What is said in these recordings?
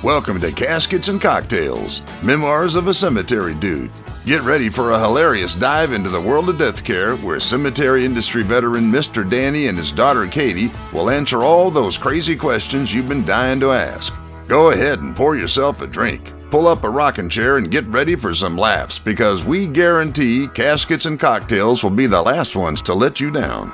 Welcome to Caskets and Cocktails, Memoirs of a Cemetery Dude. Get ready for a hilarious dive into the world of death care where cemetery industry veteran Mr. Danny and his daughter Katie will answer all those crazy questions you've been dying to ask. Go ahead and pour yourself a drink, pull up a rocking chair, and get ready for some laughs because we guarantee Caskets and Cocktails will be the last ones to let you down.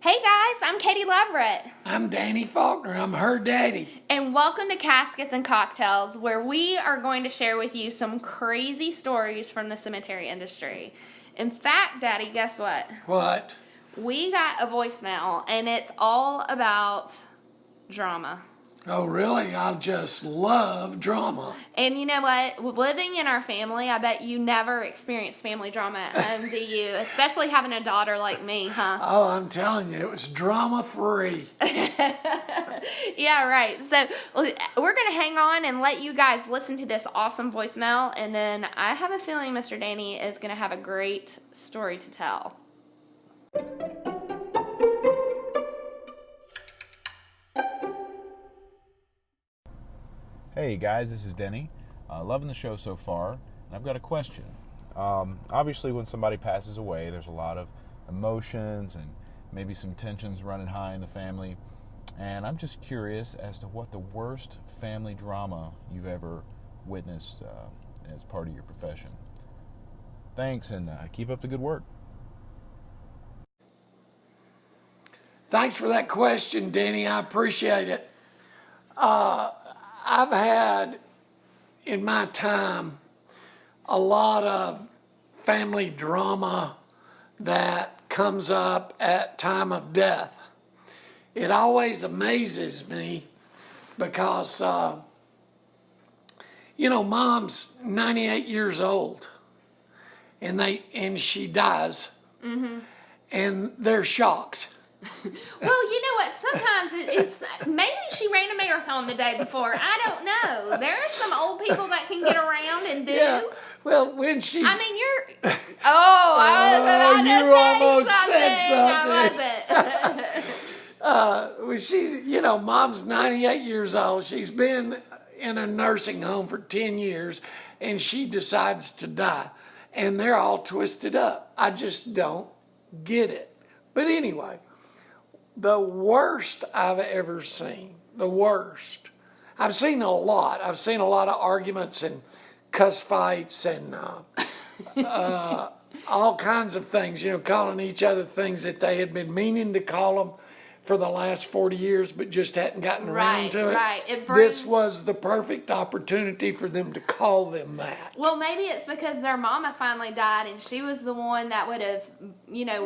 Hey guys, I'm Katie Leverett. I'm Danny Faulkner. I'm her daddy. And welcome to Caskets and Cocktails, where we are going to share with you some crazy stories from the cemetery industry. In fact, Daddy, guess what? What? We got a voicemail, and it's all about drama. Oh, really? I just love drama. And you know what? Living in our family, I bet you never experienced family drama at home, do you? Especially having a daughter like me, huh? Oh, I'm telling you, it was drama-free. Yeah, right. So we're going to hang on and let you guys listen to this awesome voicemail. And then I have a feeling Mr. Danny is going to have a great story to tell. Hey guys, this is Denny. Loving the show so far, and I've got a question. Obviously, when somebody passes away, there's a lot of emotions and maybe some tensions running high in the family. And I'm just curious as to what the worst family drama you've ever witnessed as part of your profession. Thanks, and keep up the good work. Thanks for that question, Denny. I appreciate it. I've had, in my time, a lot of family drama that comes up at time of death. It always amazes me because, Mom's 98 years old, and she dies, and they're shocked. Well, you know what? Sometimes it's maybe she ran a marathon the day before. I don't know. There are some old people that can get around and do. Yeah. Well, when she's... I mean, you're... Oh, I was about to say something. I wasn't. Well, she's, Mom's 98 years old. She's been in a nursing home for 10 years, and she decides to die. And they're all twisted up. I just don't get it. But anyway... The worst I've ever seen, the worst. I've seen a lot. I've seen a lot of arguments and cuss fights and all kinds of things, calling each other things that they had been meaning to call them for the last 40 years, but just hadn't gotten around to it. Right. This was the perfect opportunity for them to call them that. Well, maybe it's because their mama finally died and she was the one that would have,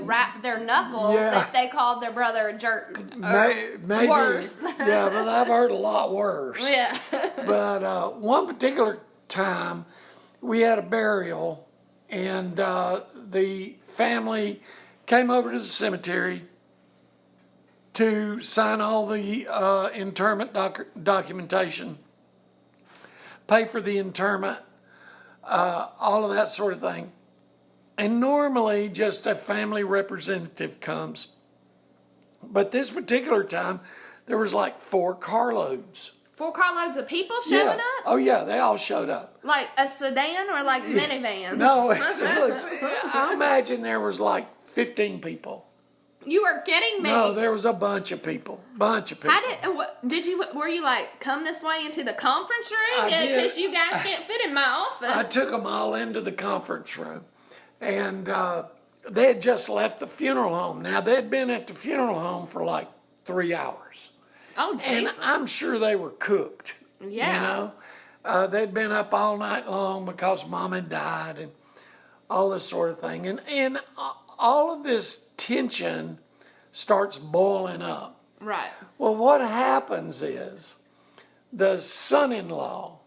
wrapped their knuckles if they called their brother a jerk. Maybe. Worse. Yeah, but I've heard a lot worse. Yeah. But one particular time, we had a burial, and the family came over to the cemetery to sign all the interment documentation, pay for the interment, all of that sort of thing. And normally just a family representative comes. But this particular time, there was like 4 carloads. 4 carloads of people showing up? Oh, yeah, they all showed up. Like a sedan or like minivans? No, I imagine there was like 15 people. You are kidding me. No, there was a bunch of people. Were you like, come this way into the conference room? Because you guys can't fit in my office. I took them all into the conference room. And they had just left the funeral home. Now, they'd been at the funeral home for like 3 hours. Oh, Jesus. And I'm sure they were cooked. Yeah. They'd been up all night long because Mom had died and all this sort of thing. And all of this tension starts boiling up. Right. Well, what happens is the son-in-law,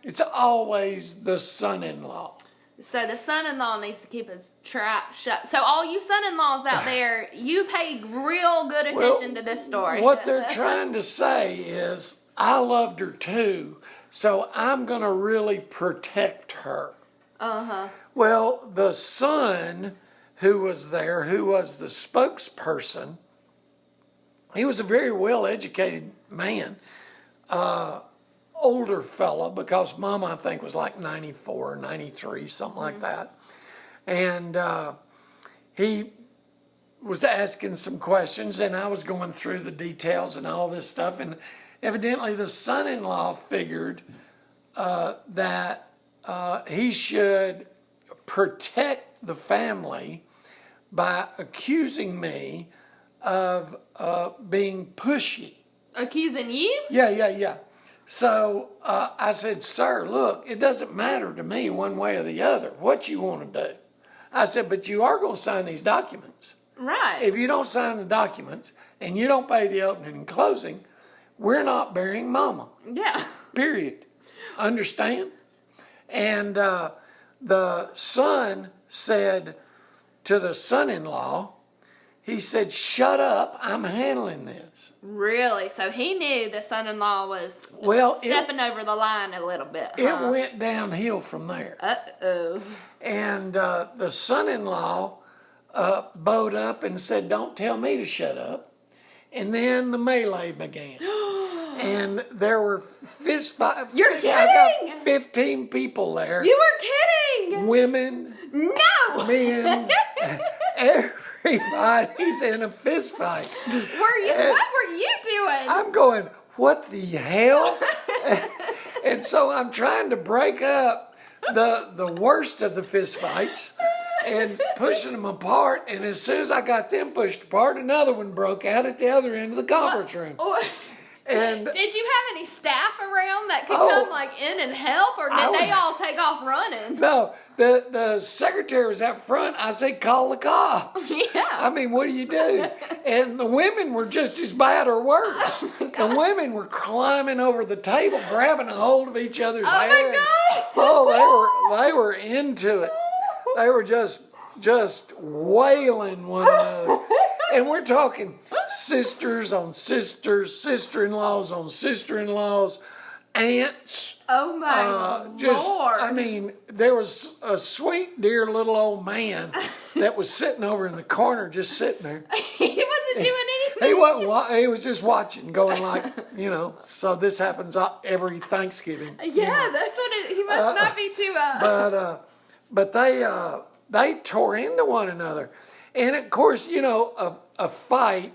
it's always the son-in-law. So the son-in-law needs to keep his trap shut. So all you son-in-laws out there, you pay real good attention to this story. What they're trying to say is, I loved her too, so I'm going to really protect her. Uh-huh. Well, the son who was there, who was the spokesperson. He was a very well-educated man, older fella, because Mama, I think, was like 94, 93, something like that. And he was asking some questions, and I was going through the details and all this stuff. And evidently the son-in-law figured that he should protect the family by accusing me of being pushy. Accusing you? Yeah. So I said, sir, look, it doesn't matter to me one way or the other what you want to do. I said, but you are going to sign these documents. Right. If you don't sign the documents and you don't pay the opening and closing, we're not burying Mama. Yeah. Period. Understand? And the son said to the son-in-law, he said, shut up, I'm handling this. Really? So he knew the son-in-law was stepping over the line a little bit, huh? It went downhill from there. Uh-oh. And the son-in-law bowed up and said, don't tell me to shut up. And then the melee began. And there were fist fights. You're kidding! I got 15 people there. You were kidding! Women. No! Men. Everybody's in a fist fight. What were you doing? I'm going, what the hell? And so I'm trying to break up the worst of the fist fights and pushing them apart. And as soon as I got them pushed apart, another one broke out at the other end of the conference room. And did you have any staff around that could come in and help, or did they all take off running? No, the secretary was out front. I said, call the cops. Yeah. I mean, what do you do? And the women were just as bad or worse. The women were climbing over the table, grabbing a hold of each other's hair. Oh my God! Oh, they were into it. They were just wailing one another. And we're talking sisters on sisters, sister-in-laws on sister-in-laws, aunts. Oh my Lord. I mean, there was a sweet, dear little old man that was sitting over in the corner, just sitting there. He wasn't doing anything. He wasn't. He was just watching, going like, so this happens every Thanksgiving. Yeah, that's what he must not be too. But they tore into one another. And of course, a fight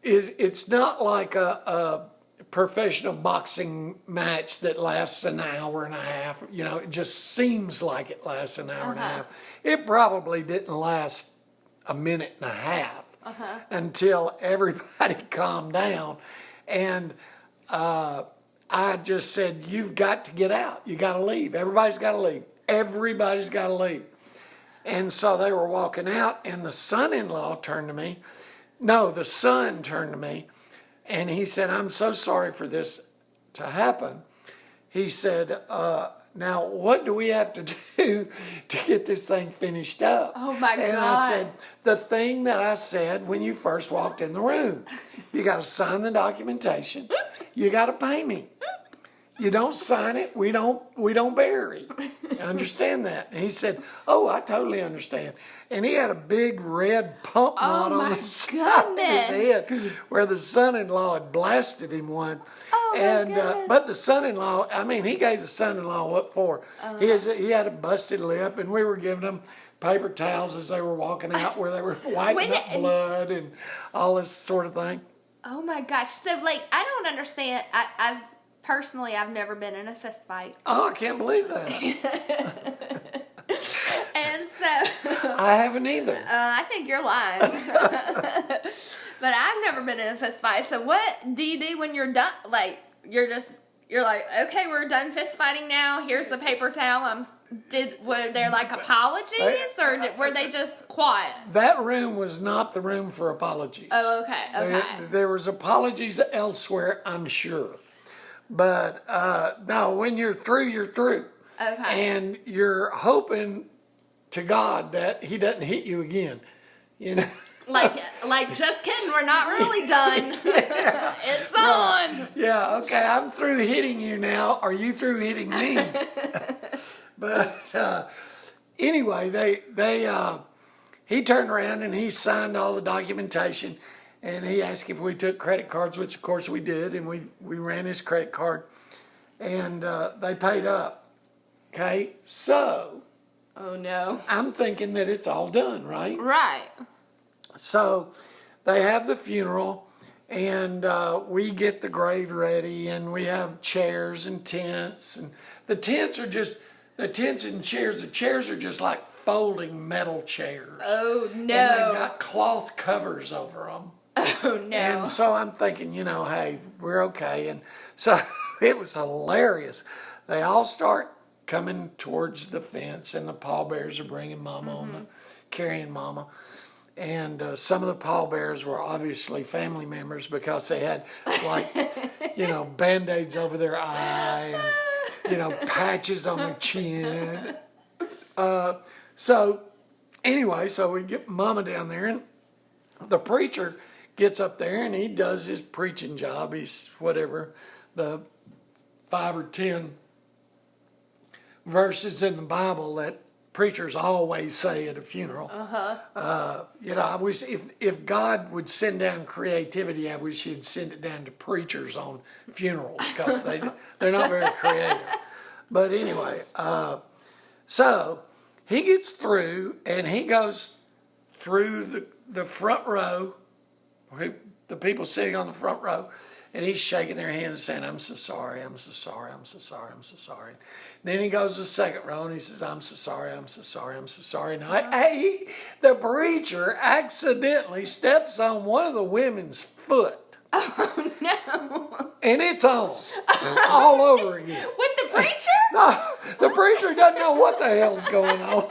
it's not like a professional boxing match that lasts an hour and a half. It just seems like it lasts an hour and a half. It probably didn't last a minute and a half until everybody calmed down. And I just said, you've got to get out. You got to leave. Everybody's got to leave. Everybody's got to leave. And so they were walking out, and the son-in-law turned to me. No, the son turned to me, and he said, I'm so sorry for this to happen. He said, now what do we have to do to get this thing finished up? Oh, my God. And I said, the thing that I said when you first walked in the room. You got to sign the documentation. You got to pay me. You don't sign it, we don't bury. Understand that? And he said, oh, I totally understand. And he had a big red pump knot on the side of his head where the son-in-law had blasted him one. Oh, and but the son-in-law, he gave the son-in-law what for? He had a busted lip, and we were giving him paper towels as they were walking out where they were wiping up blood and all this sort of thing. Oh my gosh. So I don't understand. I've never been in a fist fight. Oh, I can't believe that. And so I haven't either. I think you're lying. But I've never been in a fist fight. So what do you do when you're done? You're like, okay, we're done fist fighting now. Here's the paper towel. Were there apologies, or were they just quiet? That room was not the room for apologies. Oh, okay. There was apologies elsewhere, I'm sure. But no, when you're through, you're through. Okay. And you're hoping to God that he doesn't hit you again. Just kidding, we're not really done. It's on. Yeah, okay, I'm through hitting you now. Are you through hitting me? But anyway, he turned around and he signed all the documentation, and he asked if we took credit cards, which of course we did, and we ran his credit card, and they paid up. Okay, so. Oh no. I'm thinking that it's all done, right? Right. So they have the funeral, and we get the grave ready, and we have chairs and tents, and the tents and chairs. The chairs are just like folding metal chairs. Oh no. And they've got cloth covers over them. Oh no. And so I'm thinking, hey, we're okay. And so it was hilarious. They all start coming towards the fence, and the pallbearers are bringing Mama carrying Mama. And some of the pallbearers were obviously family members because they had, like, Band-Aids over their eye and, patches on their chin. So we get Mama down there, and the preacher gets up there, and he does his preaching job. He's the 5 or 10 verses in the Bible that preachers always say at a funeral. I wish if God would send down creativity, I wish He'd send it down to preachers on funerals, because they're not very creative. But anyway, so he gets through, and he goes through the front row, the people sitting on the front row, and he's shaking their hands and saying, "I'm so sorry, I'm so sorry, I'm so sorry, I'm so sorry." Then he goes to the second row and he says, "I'm so sorry, I'm so sorry, I'm so sorry." Now, the preacher accidentally steps on one of the women's foot. Oh no. And it's on all over again. With the preacher? No, the preacher doesn't know what the hell's going on.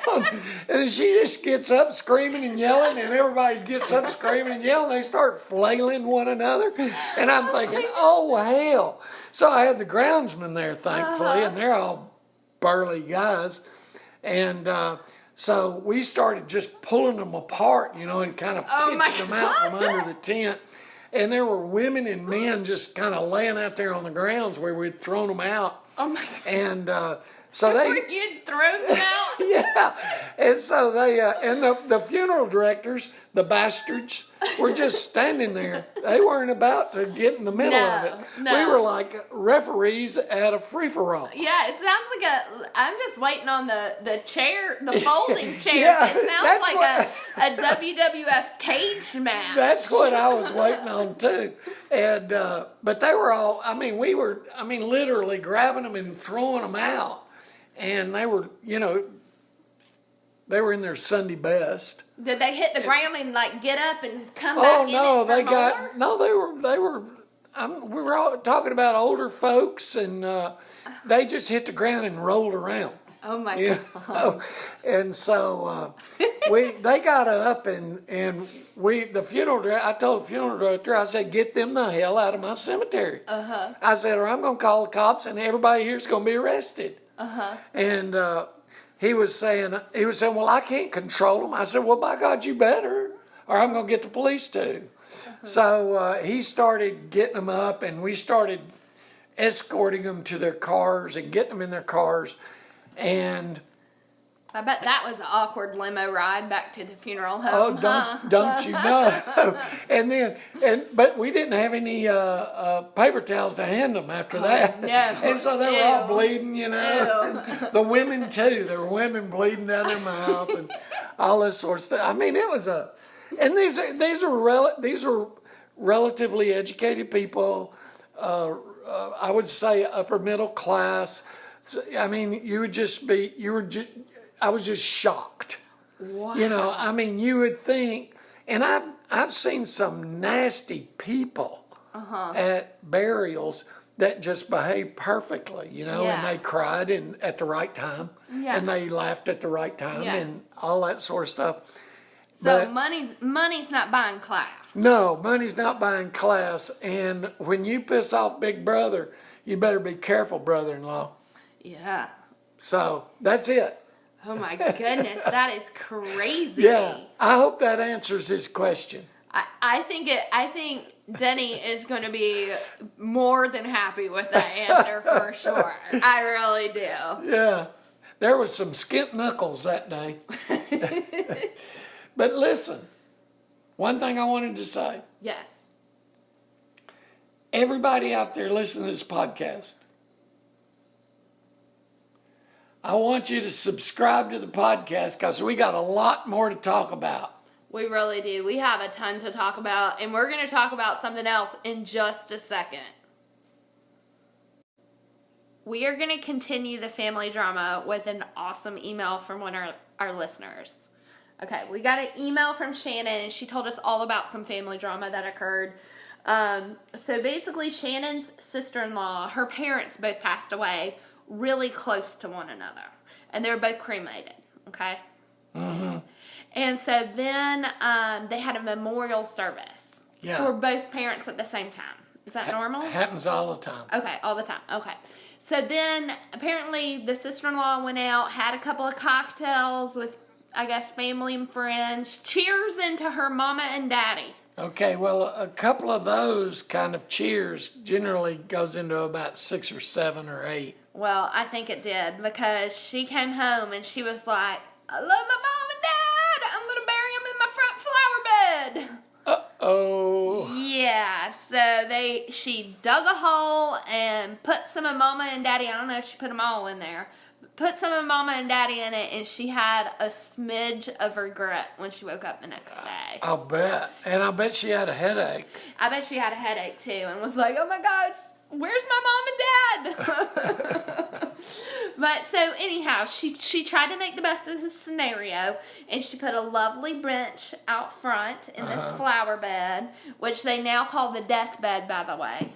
And she just gets up screaming and yelling, and everybody gets up screaming and yelling. They start flailing one another. And I'm thinking, oh, hell. So I had the groundsman there, thankfully, and they're all burly guys. And so we started just pulling them apart, and kind of pitching them out from under the tent. And there were women and men just kind of laying out there on the grounds where we'd thrown them out. Oh my God. And so they... You'd thrown them out? Yeah. And so they... and the funeral directors, the bastards, were just standing there. They weren't about to get in the middle of it. No. We were like referees at a free-for-all. Yeah, it sounds like I'm just waiting on the chair, the folding chair. Yeah, it sounds like a WWF cage match. That's what I was waiting on too. And but they were all, we were literally grabbing them and throwing them out. And they were, they were in their Sunday best. Did they hit the ground and get up and come back in it for more? We were all talking about older folks, and they just hit the ground and rolled around. Oh my God. And so they got up, and the funeral director, I told the funeral director, I said, "Get them the hell out of my cemetery." I said, "Or I'm going to call the cops, and everybody here's going to be arrested." And he was saying, "Well, I can't control them." I said, "Well, by God, you better, or I'm going to get the police too." So he started getting them up, and we started escorting them to their cars and getting them in their cars. And I bet that was an awkward limo ride back to the funeral home. Don't you know? But we didn't have any paper towels to hand them after that. No. And so they were all bleeding, The women too. There were women bleeding down their mouth and all this sort of stuff. It was and these are relatively educated people. I would say upper middle class. I was just shocked. Wow. You would think, and I've seen some nasty people at burials that just behave perfectly, and they cried at the right time, and they laughed at the right time, and all that sort of stuff. So money's not buying class. No, money's not buying class, and when you piss off Big Brother, you better be careful, brother-in-law. Yeah. So that's it. Oh my goodness, that is crazy. Yeah, I hope that answers his question. I think Denny is going to be more than happy with that answer for sure. I really do. Yeah. There was some skint knuckles that day. But listen, one thing I wanted to say. Yes. Everybody out there listening to this podcast, I want you to subscribe to the podcast because we got a lot more to talk about. We really do. We have a ton to talk about, and we're going to talk about something else in just a second. We are going to continue the family drama with an awesome email from one of our listeners. Okay, we got an email from Shannon, and she told us all about some family drama that occurred. So basically, Shannon's sister-in-law, her parents both passed away really close to one another, and they were both cremated, okay? Mm-hmm. And so then they had a memorial service for both parents at the same time. Is that normal? Happens all the time. Okay, all the time. Okay. So then apparently the sister-in-law went out, had a couple of cocktails with, I guess, family and friends. Cheers into her mama and daddy. Okay, well, a couple of those kind of cheers generally goes into about 6 or 7 or 8. Well, I think it did because she came home and she was like, I love my mom and dad. I'm going to bury them in my front flower bed. Uh-oh. Yeah, so she dug a hole and put some of Mama and Daddy, I don't know if she put them all in there, but put some of Mama and Daddy in it, and she had a smidge of regret when she woke up the next day. I'll bet. And I bet she had a headache. I bet she had a headache too and was like, oh my God, where's my mom and dad? But so anyhow, she tried to make the best of the scenario, and she put a lovely bench out front in this flower bed, which they now call the death bed, by the way.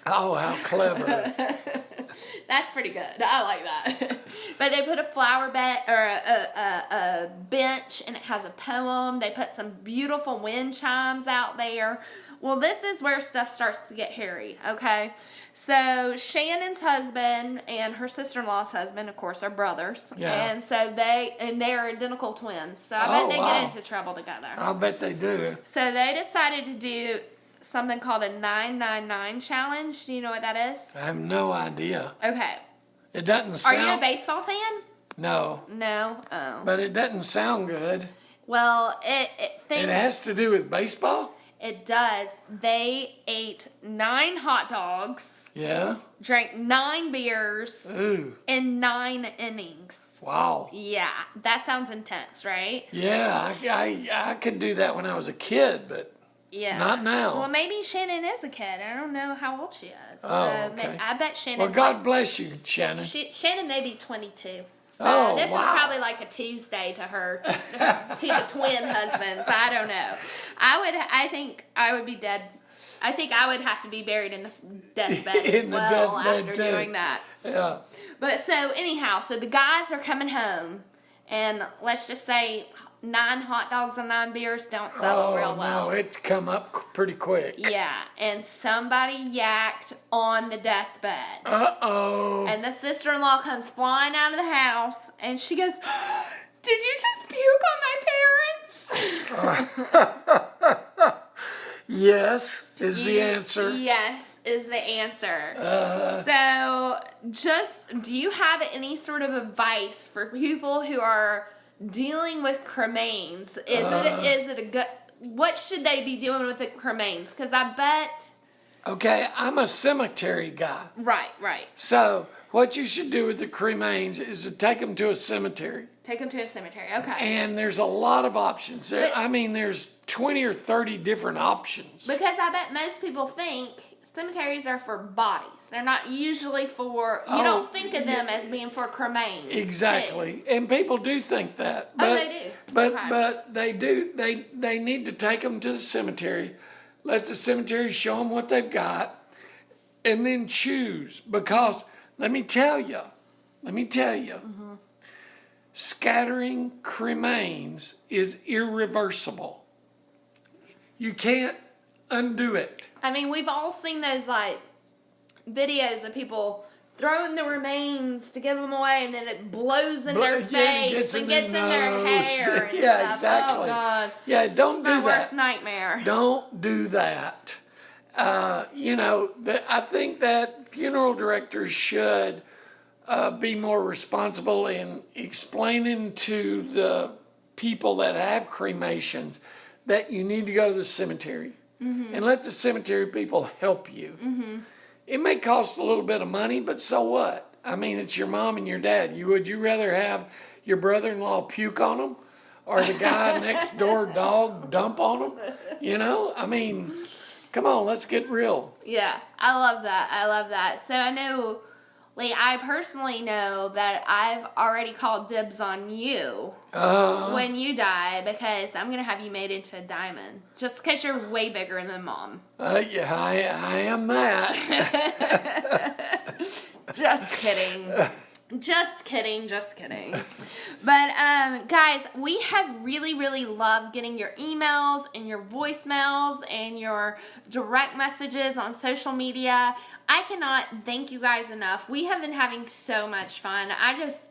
Oh, how clever. That's pretty good. I like that. But they put a flower bed or a bench, and it has a poem. They put some beautiful wind chimes out there. Well, this is where stuff starts to get hairy, okay? So Shannon's husband and her sister-in-law's husband, of course, are brothers. Yeah. And so they're identical twins. So I bet they get into trouble together. I'll bet they do. So they decided to do something called a 999 challenge. Do you know what that is? I have no idea. Okay. It doesn't sound... Are you a baseball fan? No. No? Oh. But it doesn't sound good. Well, It has to do with baseball? It does. They ate 9 hot dogs. Yeah. Drank 9 beers. Ooh. In 9 innings. Wow. Yeah. That sounds intense, right? Yeah, I could do that when I was a kid, but yeah. Not now. Well, maybe Shannon is a kid. I don't know how old she is. Oh, okay. I bet Shannon... Well, God bless you, Shannon. Shannon may be 22. So this is probably like a Tuesday to her, to the twin husbands. I don't know. I think I would be dead. I think I would have to be buried in the deathbed in the deathbed after too. doing that. Yeah. But so anyhow, so the guys are coming home, and let's just say 9 hot dogs and 9 beers don't settle real well. No, it's come up pretty quick. Yeah, and somebody yacked on the deathbed. Uh-oh. And the sister-in-law comes flying out of the house, and she goes, did you just puke on my parents? Yes, is the answer. Yes, is the answer. So, do you have any sort of advice for people who are dealing with cremains? Is it a good... What should they be doing with the cremains? Because I bet... Okay, I'm a cemetery guy. Right. So, what you should do with the cremains is to take them to a cemetery. Take them to a cemetery, okay. And there's a lot of options. There's 20 or 30 different options. Because I bet most people think cemeteries are for bodies. They're not usually for... You don't think of them as being for cremains. Exactly. And people do think that. But, they do. But they do. They need to take them to the cemetery. Let the cemetery show them what they've got. And then choose. Because, let me tell you. Mm-hmm. Scattering cremains is irreversible. You can't undo it. I mean, we've all seen those, like, videos of people throwing the remains to give them away, and then it blows in their face and gets in their hair and stuff. Exactly. Oh, God. Yeah, don't It's do my that. worst nightmare. Don't do that. I think that funeral directors should be more responsible in explaining to the people that have cremations that you need to go to the cemetery and let the cemetery people help you. It may cost a little bit of money, but so what? I mean, it's your mom and your dad. Would you rather have your brother-in-law puke on them or the guy next door dog dump on them? You know, I mean, come on, let's get real. Yeah, I love that. I love that. So I know, like, I personally know that I've already called dibs on you when you die, because I'm going to have you made into a diamond. Just because you're way bigger than Mom. Yeah, I am that. Just kidding. Just kidding. But, guys, we have really, really loved getting your emails and your voicemails and your direct messages on social media. I cannot thank you guys enough. We have been having so much fun.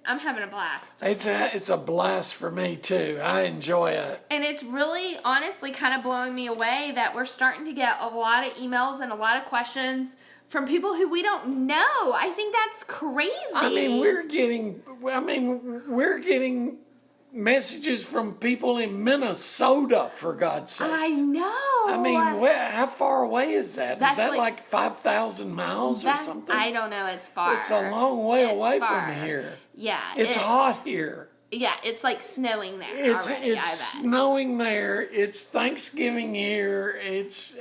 I'm having a blast. It's a blast for me, too. I enjoy it. And it's really, honestly, kind of blowing me away that we're starting to get a lot of emails and a lot of questions from people who we don't know. I think that's crazy. I mean, we're getting messages from people in Minnesota, for God's sake. I know. I mean, how far away is that? That's is that like 5,000 miles or something? I don't know. It's far. It's a long way away far. from here. Yeah. It's hot here. Yeah, it's like snowing there already, It's snowing there. It's Thanksgiving here. It's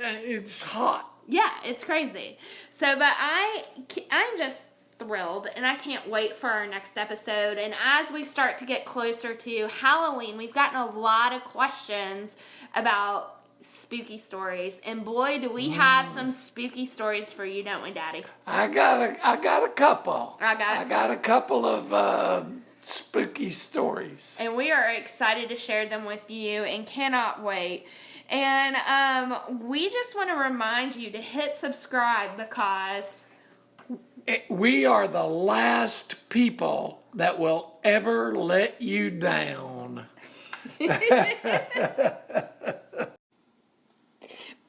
hot. Yeah, it's crazy. So, but I'm just thrilled, and I can't wait for our next episode. And as we start to get closer to Halloween, we've gotten a lot of questions about spooky stories, and boy, do we have some spooky stories for you, don't we, Daddy? I got a couple. I got a couple of spooky stories, and we are excited to share them with you, and cannot wait. And we just want to remind you to hit subscribe, because we are the last people that will ever let you down.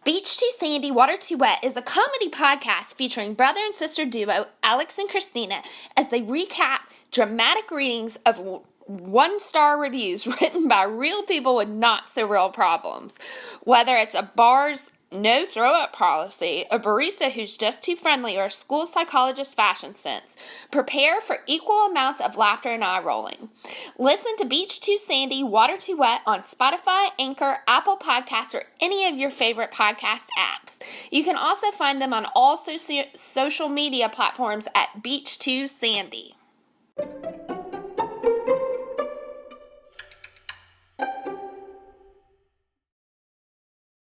Beach Too Sandy, Water Too Wet is a comedy podcast featuring brother and sister duo Alex and Christina as they recap dramatic readings of one-star reviews written by real people with not-so-real problems. Whether it's a bar's no throw-up policy, a barista who's just too friendly, or a school psychologist's fashion sense, prepare for equal amounts of laughter and eye-rolling. Listen to Beach Too Sandy, Water Too Wet on Spotify, Anchor, Apple Podcasts, or any of your favorite podcast apps. You can also find them on all social media platforms at Beach Too Sandy.